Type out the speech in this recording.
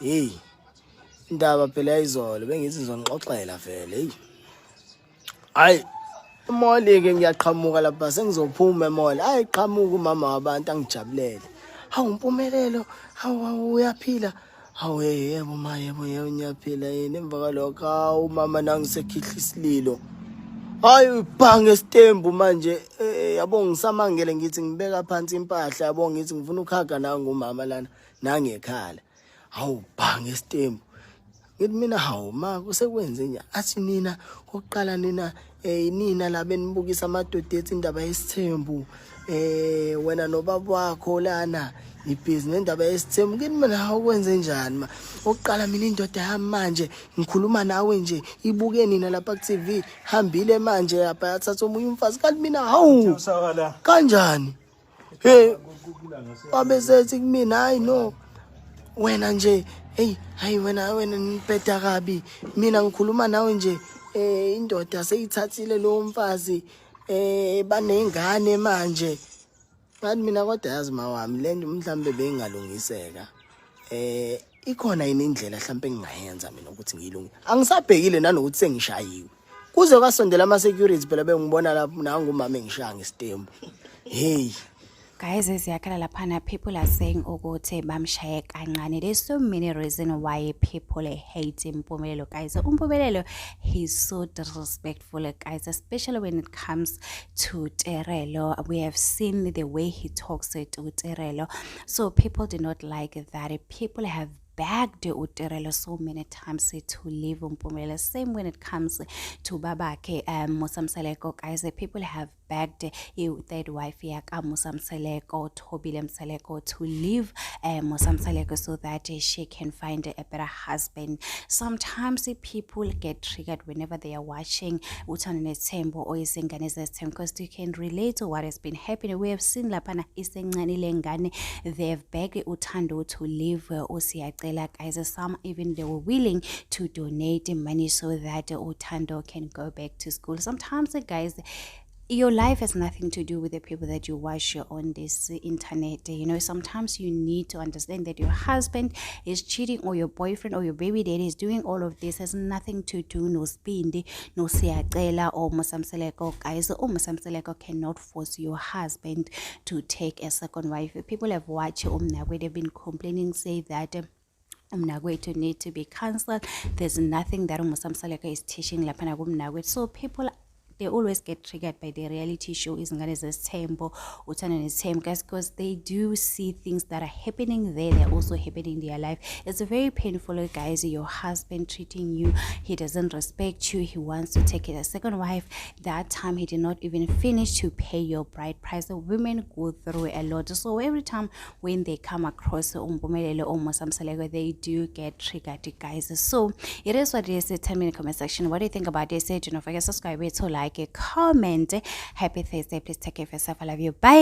Hey, indaba phela izolo bengithi ngizonixoxela vele. Hey. Hayi, moli ke ngiyaqhamuka lapha sengizophuma emoli. Hayi qhamuka umama wabantu angijabulele. Hawu Mpumelelo, hawu uyaphila. Hawu yebo ma yebo ngiyaphila yini emva kwalokho hawu mama nangisekhihla isililo. Hayi ubhange esitembu manje yabo ngisamangele ngithi ngibeka phansi impahla yabo ngithi ngifuna ukhaga nawe ngumama lana nangekhala. Hawu bhange esitembu. Ngithi mina hawu ma kusekwenze nje athi nina kokuqala nina nina la benibukisa amadoda ethi indaba yesithembu wena nobaba wakho lana ibhizi nendaba yesithembu ngithi mina hawu kwenze njani ma oqala mina indoda yami manje ngikhuluma nawe nje ibuke nina lapha ku TV hambile manje yapha yathatha omunye umfazi kanti mina hawu kanjani wabesethi kumina hayi no wena nje hayi wena nipeta kabi mina ngikhuluma nawe nje indoda seyithathile lo mfazi banengane manje ngathi mina kodwa yazi mawami lento mhlambe bengalungiseka ikhona yini indlela mhlambe engingayenza mina ukuthi ngiyilunge angisabhekile nanokuthi sengishayiwe kuze kwasondela ama security phela bengibona lapho nangumama engishaya ngestembu hey. Guys, people are saying ukuthi bamshaye kancane. There's so many reasons why people hate Mpumelelo, guys. Mpumelelo, he's so disrespectful, guys, especially when it comes to Terelo. We have seen the way he talks to Terelo. So people do not like that. People have begged Terelo so many times to leave Mpumelelo. Same when it comes to Babake Musamseleko, guys. People have begged third wife Musamseleko, Tobile Mseleko to leave Musamseleko so that she can find a better husband. Sometimes people get triggered whenever they are watching Utane Tembo or Isenganese Tembo because you can relate to what has been happening. We have seen Lapana Isengani Lengani, they have begged Utando to leave Osiatela, guys. Some even they were willing to donate money so that Utando can go back to school. Sometimes, guys, your life has nothing to do with the people that you watch on this internet. You know, sometimes you need to understand that your husband is cheating or your boyfriend or your baby daddy is doing all of this has nothing to do no spindi no siatela or musamseleko, guys. Or musamseleko cannot force your husband to take a second wife. People have watched where they've been complaining, say that Umnagwe need to be cancelled. There's nothing that Musamseleko is teaching Lapana Umnagwe. So people, they always get triggered by the reality show Isnganez's Tembo, Utana's Tembo, guys, because they do see things that are happening there. They're also happening in their life. It's very painful, guys. Your husband treating you, he doesn't respect you, he wants to take it a second wife. That time he did not even finish to pay your bride price. The women go through a lot. So every time when they come across Umpumelelo or Musamseleko, they do get triggered, guys. So it is what it is. Tell me in the comment section what do you think about this. Don't forget to subscribe, to like, a comment. Happy Thursday. Please take care of yourself. I love you. Bye.